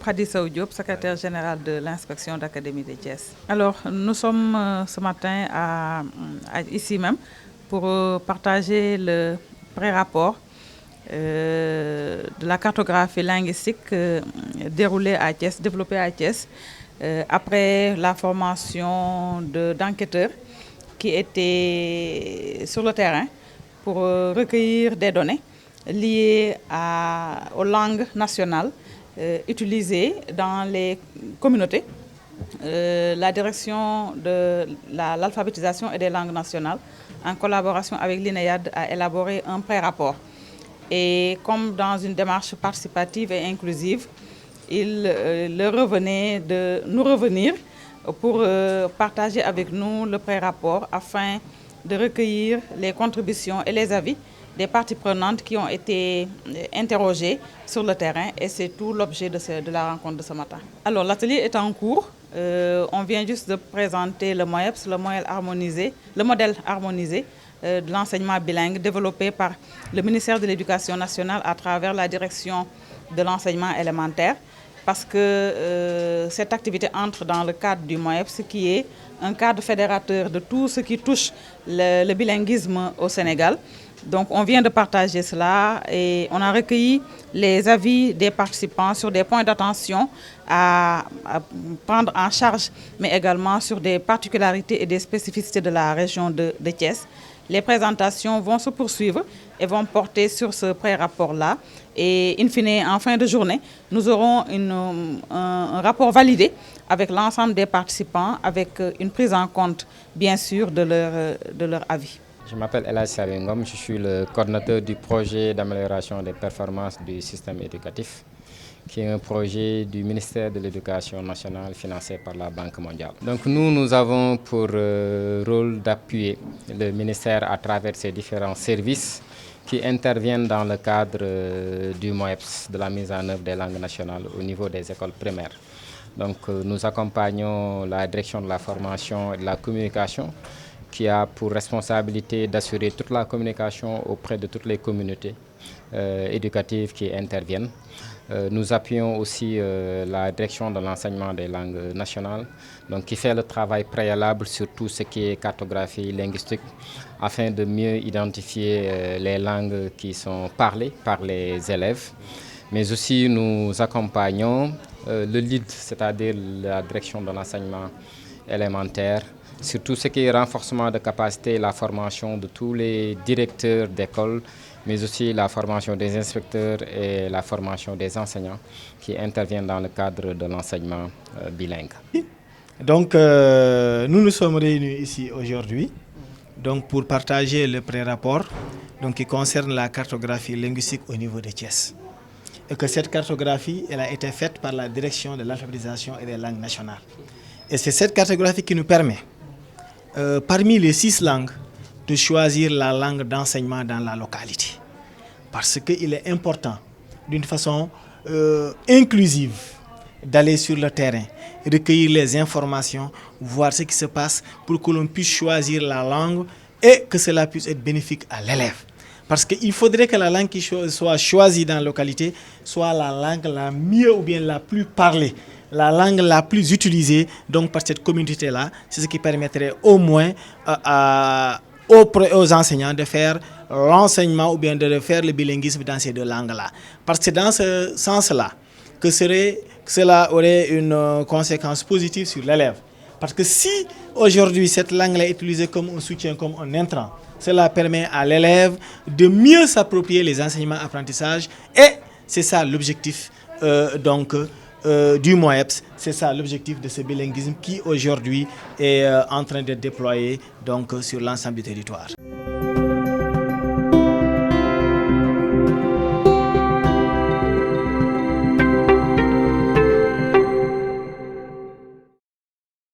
Diop, Hadi Sow Diop, secrétaire général de l'inspection d'académie de Thiès. Alors, nous sommes ce matin ici même pour partager le pré-rapport de la cartographie linguistique déroulée à Thiès, développée à Thiès, après la formation d'enquêteurs qui étaient sur le terrain pour recueillir des données liées aux langues nationales utilisées dans les communautés. La direction de l'alphabétisation et des langues nationales, en collaboration avec l'INEAD, a élaboré un pré-rapport. Et comme dans une démarche participative et inclusive, il leur revenait de nous revenir pour partager avec nous le pré-rapport afin de recueillir les contributions et les avis des parties prenantes qui ont été interrogées sur le terrain, et c'est tout l'objet de la rencontre de ce matin. Alors l'atelier est en cours. On vient juste de présenter le MOEPS, le modèle harmonisé de l'enseignement bilingue développé par le ministère de l'Éducation nationale à travers la direction de l'enseignement élémentaire, parce que cette activité entre dans le cadre du MOEPS, qui est un cadre fédérateur de tout ce qui touche le bilinguisme au Sénégal. Donc on vient de partager cela et on a recueilli les avis des participants sur des points d'attention à prendre en charge, mais également sur des particularités et des spécificités de la région de Thiès. Les présentations vont se poursuivre et vont porter sur ce pré-rapport-là. Et in fine, en fin de journée, nous aurons un rapport validé avec l'ensemble des participants, avec une prise en compte, bien sûr, de leur avis. Je m'appelle Elhadji Saliou Ngom, je suis le coordinateur du projet d'amélioration des performances du système éducatif, qui est un projet du ministère de l'Éducation nationale financé par la Banque mondiale. Donc nous avons pour rôle d'appuyer le ministère à travers ses différents services qui interviennent dans le cadre du MOEPS, de la mise en œuvre des langues nationales au niveau des écoles primaires. Donc nous accompagnons la direction de la formation et de la communication, qui a pour responsabilité d'assurer toute la communication auprès de toutes les communautés éducatives qui interviennent. Nous appuyons aussi la direction de l'enseignement des langues nationales, donc qui fait le travail préalable sur tout ce qui est cartographie linguistique, afin de mieux identifier les langues qui sont parlées par les élèves. Mais aussi nous accompagnons le LEAD, c'est-à-dire la direction de l'enseignement élémentaire, sur tout ce qui est renforcement de capacité, la formation de tous les directeurs d'école, mais aussi la formation des inspecteurs et la formation des enseignants qui interviennent dans le cadre de l'enseignement bilingue. Donc nous nous sommes réunis ici aujourd'hui pour partager le pré-rapport qui concerne la cartographie linguistique au niveau de Thiès. Et que cette cartographie elle a été faite par la direction de l'alphabétisation et des langues nationales. Et c'est cette cartographie qui nous permet, parmi les 6 langues, de choisir la langue d'enseignement dans la localité. Parce qu'il est important, d'une façon inclusive, d'aller sur le terrain, recueillir les informations, voir ce qui se passe pour que l'on puisse choisir la langue et que cela puisse être bénéfique à l'élève. Parce qu'il faudrait que la langue qui soit choisie dans la localité soit la langue la mieux ou bien la plus parlée, la langue la plus utilisée par cette communauté-là. C'est ce qui permettrait au moins aux enseignants de faire l'enseignement ou bien de faire le bilinguisme dans ces 2 langues-là. Parce que c'est dans ce sens-là que cela aurait une conséquence positive sur l'élève. Parce que si aujourd'hui cette langue-là est utilisée comme un soutien, comme un intrant, cela permet à l'élève de mieux s'approprier les enseignements apprentissages, et c'est ça l'objectif du MOEPS, c'est ça l'objectif de ce bilinguisme qui aujourd'hui est en train d'être déployé sur l'ensemble du territoire.